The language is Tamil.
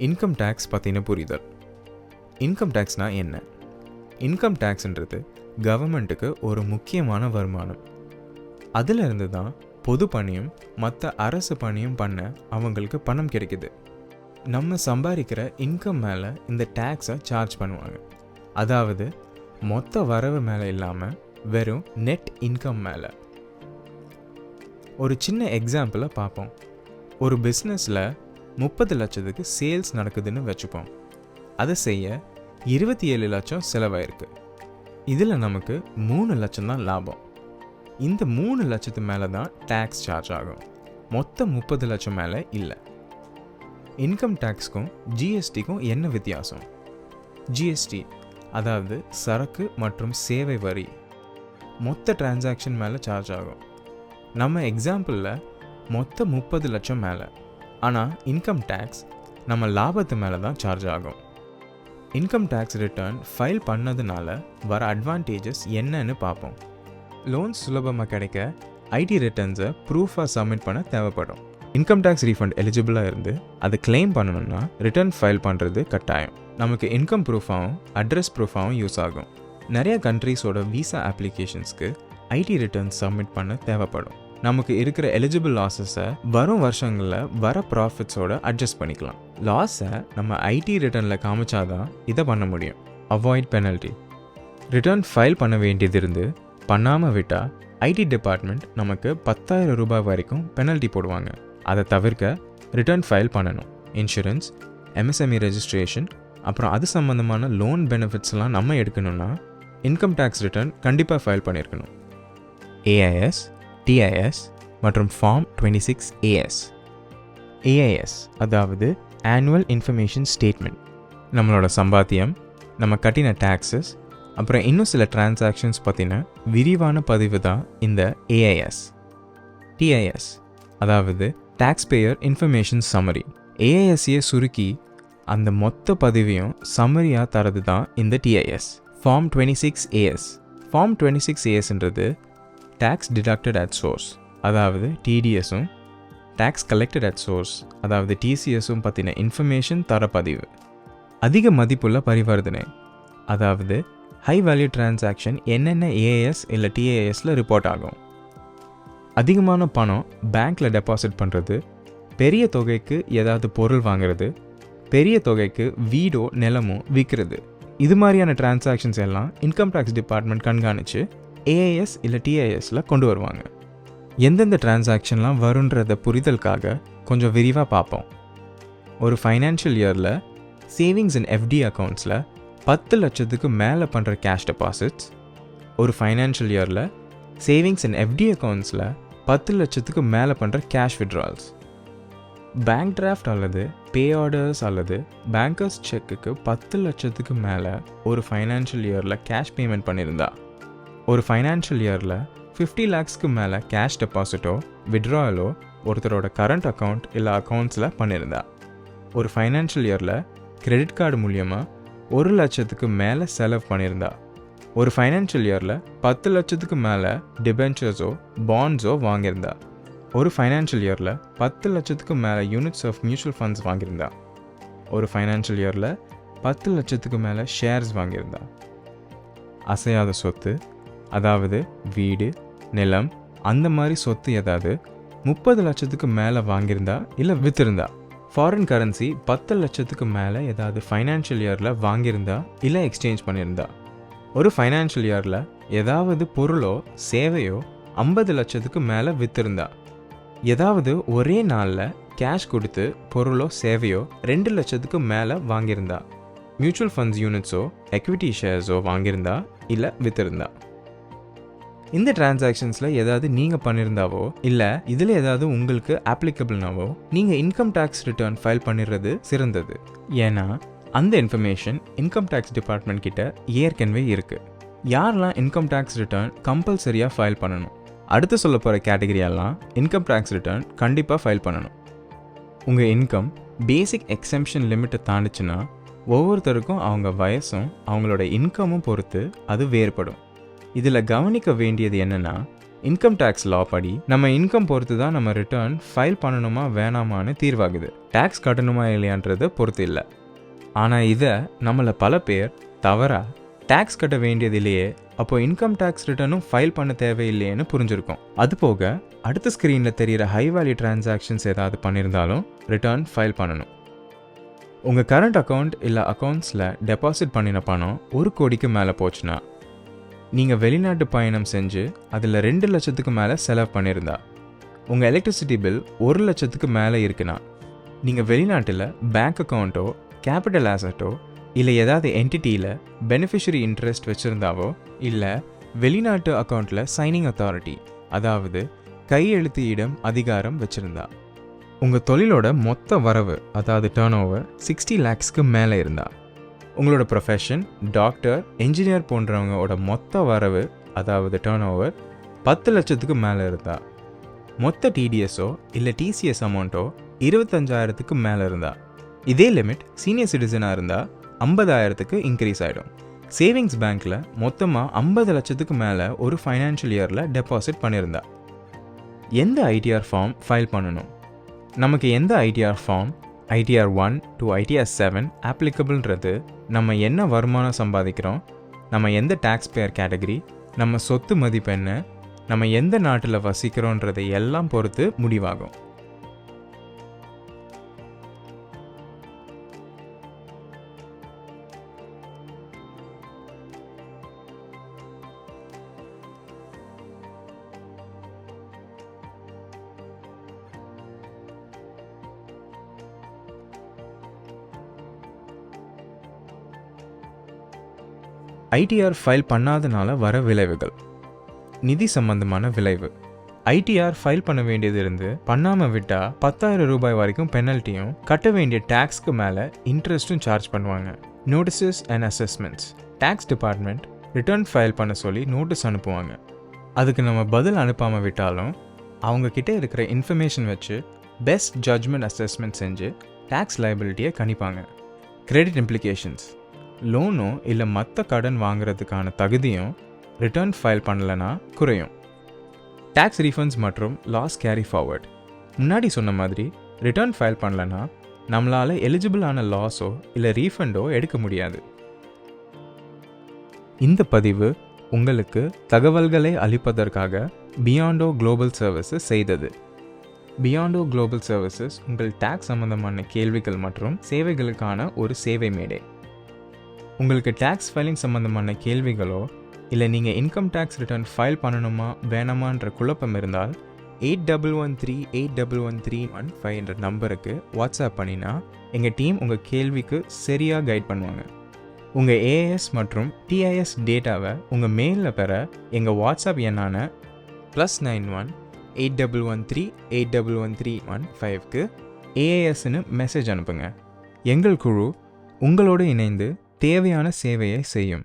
இன்கம் டேக்ஸ் பற்றின புரிதல். இன்கம் டேக்ஸ்னால் என்ன? இன்கம் டேக்ஸ்ன்றது கவர்மெண்ட்டுக்கு ஒரு முக்கியமான வருமானம். அதிலிருந்து தான் பொது பணியும் மற்ற அரசு பணியும் பண்ண அவங்களுக்கு பணம் கிடைக்குது. நம்ம சம்பாதிக்கிற இன்கம் மேலே இந்த டேக்ஸை சார்ஜ் பண்ணுவாங்க. அதாவது மொத்த வரவு மேலே இல்லாமல் வெறும் நெட் இன்கம் மேலே. ஒரு சின்ன எக்ஸாம்பிளை பார்ப்போம். ஒரு பிஸ்னஸில் 30 லட்சத்துக்கு சேல்ஸ் நடக்குதுன்னு வச்சுப்போம். அதை செய்ய 27 லட்சம் செலவாயிருக்கு. இதில் நமக்கு 3 லட்சம் தான் லாபம். இந்த 3 லட்சத்து மேலே தான் டேக்ஸ் சார்ஜ் ஆகும். மொத்தம் 30 லட்சம் மேலே இல்லை. இன்கம் டேக்ஸ்க்கும் ஜிஎஸ்டிக்கும் என்ன வித்தியாசம்? ஜிஎஸ்டி அதாவது சரக்கு மற்றும் சேவை வரி மொத்த டிரான்சாக்ஷன் மேலே சார்ஜ் ஆகும். நம்ம எக்ஸாம்பிளில் மொத்தம் 30 லட்சம் மேலே. ஆனால் இன்கம் டேக்ஸ் நம்ம லாபத்து மேலே தான் சார்ஜ் ஆகும். இன்கம் டேக்ஸ் ரிட்டர்ன் ஃபைல் பண்ணதுனால வர அட்வான்டேஜஸ் என்னன்னு பார்ப்போம். லோன்ஸ் சுலபமாக கிடைக்க ஐடி ரிட்டர்ன்ஸை ப்ரூஃபாக சப்மிட் பண்ண தேவைப்படும். இன்கம் டேக்ஸ் ரீஃபண்ட் எலிஜிபிளாக இருந்து அதை கிளைம் பண்ணணும்னா ரிட்டர்ன் ஃபைல் பண்ணுறது கட்டாயம். நமக்கு இன்கம் ப்ரூஃபாகவும் அட்ரஸ் ப்ரூஃபாகவும் யூஸ் ஆகும். நிறைய கண்ட்ரீஸோட விசா அப்ளிகேஷன்ஸ்க்கு ஐடி ரிட்டர்ன்ஸ் சப்மிட் பண்ண தேவைப்படும். நமக்கு இருக்கிற எலிஜிபிள் லாஸஸை வரும் வருஷங்களில் வர ப்ராஃபிட்ஸோட அட்ஜஸ்ட் பண்ணிக்கலாம். லாஸை நம்ம ஐடி ரிட்டர்னில் காமிச்சாதான் இதை பண்ண முடியும். Avoid penalty. ரிட்டர்ன் ஃபைல் பண்ண வேண்டியது இருந்து பண்ணாமல் விட்டால் ஐடி டிபார்ட்மெண்ட் நமக்கு 10,000 ரூபாய் வரைக்கும் பெனல்ட்டி போடுவாங்க. அதை தவிர்க்க ரிட்டர்ன் ஃபைல் பண்ணணும். இன்சூரன்ஸ், எம்எஸ்எம்இ ரெஜிஸ்ட்ரேஷன், அப்புறம் அது சம்மந்தமான லோன் பெனிஃபிட்ஸ்லாம் நம்ம எடுக்கணும்னா இன்கம் டேக்ஸ் ரிட்டர்ன் கண்டிப்பாக ஃபைல் பண்ணியிருக்கணும். ஏஐஎஸ், டிஐஎஸ் மற்றும் ஃபார்ம் 26AS. ஏஐஎஸ் அதாவது ஆனுவல் இன்ஃபர்மேஷன் ஸ்டேட்மெண்ட். நம்மளோட சம்பாத்தியம், நம்ம கட்டின டேக்ஸஸ், அப்புறம் இன்னும் சில டிரான்சாக்ஷன்ஸ் பற்றின விரிவான பதிவு தான் இந்த ஏஐஎஸ். டிஐஎஸ் அதாவது டேக்ஸ் பேயர் இன்ஃபர்மேஷன் சம்மரி. ஏஐஎஸ்ஸையே சுருக்கி அந்த மொத்த பதிவையும் சம்மரியாக தரது தான் இந்த டிஐஎஸ். Form 26AS. ஃபார்ம் 26ASன்றது டேக்ஸ் டிடக்டட் அட் சோர்ஸ் அதாவது டிடிஎஸும் டேக்ஸ் கலெக்டட் அட் சோர்ஸ் அதாவது டிசிஎஸும் பற்றின இன்ஃபர்மேஷன் தர பதிவு. அதிக மதிப்புள்ள பரிவர்த்தனை அதாவது ஹை வேல்யூ டிரான்சாக்ஷன் என்னென்ன ஏஏஎஸ் இல்லை டிஏஎஸில் ரிப்போர்ட் ஆகும். அதிகமான பணம் பேங்க்கில் டெபாசிட் பண்ணுறது, பெரிய தொகைக்கு ஏதாவது பொருள் வாங்குறது, பெரிய தொகைக்கு வீடோ நிலமோ விற்கிறது, இது மாதிரியான டிரான்சாக்ஷன்ஸ் எல்லாம் இன்கம் டேக்ஸ் டிபார்ட்மெண்ட் கண்காணித்து ஏஐஎஸ் இல்லை டிஐஎஸில் கொண்டு வருவாங்க. எந்தெந்த டிரான்சாக்ஷன்லாம் வருன்றத புரிதலுக்காக கொஞ்சம் விரிவாக பார்ப்போம். ஒரு ஃபைனான்ஷியல் இயரில் சேவிங்ஸ் அண்ட் எஃப்டி அக்கௌண்ட்ஸில் 10 லட்சத்துக்கு மேலே பண்ணுற கேஷ் டெபாசிட்ஸ், ஒரு ஃபைனான்ஷியல் இயரில் சேவிங்ஸ் அண்ட் எஃப்டி அக்கௌண்ட்ஸில் 10 லட்சத்துக்கு மேலே பண்ணுற கேஷ் விட்ரால்ஸ், பேங்க் டிராஃப்ட் அல்லது பே ஆர்டர்ஸ் அல்லது பேங்கர்ஸ் செக்குக்கு 10 லட்சத்துக்கு மேலே ஒரு ஃபைனான்ஷியல் இயரில் கேஷ் பேமெண்ட் பண்ணியிருந்தா, ஒரு ஃபைனான்ஷியல் இயரில் 50 lakhsக்கு மேலே கேஷ் டெபாசிட்டோ விட்ராயலோ ஒருத்தரோட கரண்ட் அக்கௌண்ட் இல்லை அக்கௌண்ட்ஸில் பண்ணியிருந்தா, ஒரு ஃபைனான்ஷியல் இயரில் கிரெடிட் கார்டு மூலியமாக 1 லட்சத்துக்கு மேலே செலவு பண்ணியிருந்தா, ஒரு ஃபைனான்ஷியல் இயரில் 10 லட்சத்துக்கு மேலே டிபென்ச்சர்ஸோ பாண்ட்ஸோ வாங்கியிருந்தா, ஒரு ஃபைனான்ஷியல் இயரில் 10 லட்சத்துக்கு மேலே யூனிட்ஸ் ஆஃப் மியூச்சுவல் ஃபண்ட்ஸ் வாங்கியிருந்தா, ஒரு ஃபைனான்ஷியல் இயரில் 10 லட்சத்துக்கு மேலே ஷேர்ஸ் வாங்கியிருந்தா. அசையாத சொத்து அதாவது வீடு, நிலம், அந்த மாதிரி சொத்து ஏதாவது 30 லட்சத்துக்கு மேலே வாங்கியிருந்தா இல்லை விற்றுருந்தா, ஃபாரின் கரன்சி 10 லட்சத்துக்கு மேலே ஏதாவது ஃபைனான்ஷியல் இயரில் வாங்கியிருந்தா இல்லை எக்ஸ்சேஞ்ச் பண்ணியிருந்தா, ஒரு ஃபைனான்ஷியல் இயரில் ஏதாவது பொருளோ சேவையோ 50 லட்சத்துக்கு மேலே விற்றுருந்தா, ஏதாவது ஒரே நாளில் கேஷ் கொடுத்து பொருளோ சேவையோ 2 லட்சத்துக்கு மேலே வாங்கியிருந்தா, மியூச்சுவல் ஃபண்ட்ஸ் யூனிட்ஸோ எக்விட்டி ஷேர்ஸோ வாங்கியிருந்தா இல்லை விற்றுருந்தா. இந்த டிரான்சாக்ஷன்ஸில் ஏதாவது நீங்கள் பண்ணியிருந்தாவோ இல்லை இதில் ஏதாவது உங்களுக்கு ஆப்ளிகபிள்னாவோ நீங்கள் இன்கம் டேக்ஸ் ரிட்டர்ன் ஃபைல் பண்ணிடுறது சிறந்தது. ஏன்னா அந்த இன்ஃபர்மேஷன் இன்கம் டேக்ஸ் டிபார்ட்மெண்ட் கிட்ட ஏற்கனவே இருக்குது. யாரெல்லாம் இன்கம் டேக்ஸ் ரிட்டர்ன் கம்பல்சரியாக ஃபைல் பண்ணணும்? அடுத்து சொல்ல போகிற கேட்டகரியெல்லாம் இன்கம் டேக்ஸ் ரிட்டர்ன் கண்டிப்பாக ஃபைல் பண்ணணும். உங்கள் இன்கம் பேசிக் எக்ஸம்ஷன் லிமிட்டை தாண்டிச்சுன்னா ஒவ்வொருத்தருக்கும் அவங்க வயசும் அவங்களோட இன்கமும் பொறுத்து அது வேறுபடும். இதில் கவனிக்க வேண்டியது என்னென்னா இன்கம் டேக்ஸ் லா படி நம்ம இன்கம் பொறுத்து தான் நம்ம ரிட்டர்ன் ஃபைல் பண்ணணுமா வேணாமான்னு தீர்வாகுது. டேக்ஸ் கட்டணுமா இல்லையான்றதை பொறுத்து இல்லை. ஆனால் இதை நம்மள பல பேர் தவறா டேக்ஸ் கட்ட வேண்டியதில்லையே, அப்போ இன்கம் டேக்ஸ் ரிட்டர்னும் ஃபைல் பண்ண தேவையில்லையேன்னு புரிஞ்சிருக்கோம். அது போக அடுத்த ஸ்க்ரீனில் தெரிகிற ஹை வேல்யூ டிரான்சாக்ஷன்ஸ் ஏதாவது பண்ணியிருந்தாலும் ரிட்டர்ன் ஃபைல் பண்ணணும். உங்கள் கரண்ட் அக்கௌண்ட் இல்லை அக்கௌண்ட்ஸில் டெபாசிட் பண்ணின பணம் 1 கோடிக்கு மேலே போச்சுன்னா, நீங்கள் வெளிநாட்டு பயணம் செஞ்சு அதில் 2 லட்சத்துக்கு மேலே செலவு பண்ணியிருந்தா, உங்கள் எலக்ட்ரிசிட்டி பில் 1 லட்சத்துக்கு மேலே இருக்குன்னா, நீங்கள் வெளிநாட்டில் பேங்க் அக்கௌண்ட்டோ கேபிட்டல் ஆசட்டோ இல்லை ஏதாவது என்டிட்டியில் பெனிஃபிஷரி இன்ட்ரெஸ்ட் வச்சுருந்தாவோ, இல்லை வெளிநாட்டு அக்கௌண்ட்டில் சைனிங் அத்தாரிட்டி அதாவது கையெழுத்து இடம் அதிகாரம் வச்சுருந்தா, உங்கள் தொழிலோட மொத்த வரவு அதாவது டர்ன் ஓவர் 60 lakhsக்கு மேலே இருந்தா, உங்களோட ப்ரொஃபஷன் டாக்டர் என்ஜினியர் போன்றவங்களோட மொத்த வரவு அதாவது டர்ன் ஓவர் 10 லட்சத்துக்கு மேலே இருந்தா, மொத்த டிடிஎஸோ இல்லை டிசிஎஸ் அமௌண்ட்டோ 25,000க்கு மேலே இருந்தா, இதே லிமிட் சீனியர் சிட்டிசனாக இருந்தால் 50,000க்கு இன்க்ரீஸ் ஆகிடும். சேவிங்ஸ் பேங்க்கில் மொத்தமாக 50 லட்சத்துக்கு மேலே ஒரு ஃபைனான்ஷியல் இயரில் டெபாசிட் பண்ணியிருந்தா, எந்த ஐடிஆர் ஃபார்ம் ஃபைல் பண்ணணும்? நமக்கு எந்த ITR form ITR 1 to ITR 7 ஆப்ளிகபிள்ன்றது நம்ம என்ன வருமானம் சம்பாதிக்கிறோம், நம்ம எந்த டேக்ஸ் பேயர் கேட்டகரி, நம்ம சொத்து மதிப்பு என்ன, நம்ம எந்த நாட்டில் வசிக்கிறோன்றதை எல்லாம் பொறுத்து முடிவாகும். ஐடிஆர் ஃபைல் பண்ணாதனால வர விளைவுகள். நிதி சம்பந்தமான விளைவு. ஐடிஆர் ஃபைல் பண்ண வேண்டியது இருந்து பண்ணாமல் விட்டால் 10,000 ரூபாய் வரைக்கும் பெனல்ட்டியும், கட்ட வேண்டிய டேக்ஸ்க்கு மேலே இன்ட்ரெஸ்ட்டும் சார்ஜ் பண்ணுவாங்க. Notices and assessments. Tax department return file பண்ண சொல்லி நோட்டீஸ் அனுப்புவாங்க. அதுக்கு நம்ம பதில் அனுப்பாமல் விட்டாலும் அவங்கக்கிட்ட இருக்கிற இன்ஃபர்மேஷன் வச்சு பெஸ்ட் ஜட்ஜ்மெண்ட் அசஸ்மெண்ட் செஞ்சு டேக்ஸ் லைபிலிட்டியை கணிப்பாங்க. Credit implications. லோனோ இல்லை மற்ற கடன் வாங்குறதுக்கான தகுதியும் ரிட்டர்ன் ஃபைல் பண்ணலைன்னா குறையும். டேக்ஸ் ரீஃபண்ட்ஸ் மற்றும் லாஸ் கேரி ஃபார்வர்ட். முன்னாடி சொன்ன மாதிரி ரிட்டர்ன் ஃபைல் பண்ணலைன்னா நம்மளால் எலிஜிபிளான லாஸோ இல்லை ரீஃபண்டோ எடுக்க முடியாது. இந்த பதிவு உங்களுக்கு தகவல்களை அளிப்பதற்காக பியாண்டோ குளோபல் சர்வீசஸ் செய்தது. பியாண்டோ குளோபல் சர்வீசஸ் உங்கள் டேக்ஸ் சம்பந்தமான கேள்விகள் மற்றும் சேவைகளுக்கான ஒரு சேவை மேடை. உங்களுக்கு டேக்ஸ் ஃபைலிங் சம்மந்தமான கேள்விகளோ இல்லை நீங்கள் இன்கம் டேக்ஸ் ரிட்டர்ன் ஃபைல் பண்ணணுமா வேணாமான்ற குழப்பம் இருந்தால் 8113813115 என்ற நம்பருக்கு வாட்ஸ்அப் பண்ணினா எங்கள் டீம் உங்கள் கேள்விக்கு சரியாக கைட் பண்ணுவாங்க. உங்கள் ஏஎஸ் மற்றும் டிஐஎஸ் டேட்டாவை உங்கள் மெயிலில் பெற எங்கள் வாட்ஸ்அப் எண்ணான +91 8113813115க்கு ஏஎஸ்ன்னு மெசேஜ் அனுப்புங்க. எங்கள் குழு உங்களோடு இணைந்து தேவையான சேவையை செய்யும்.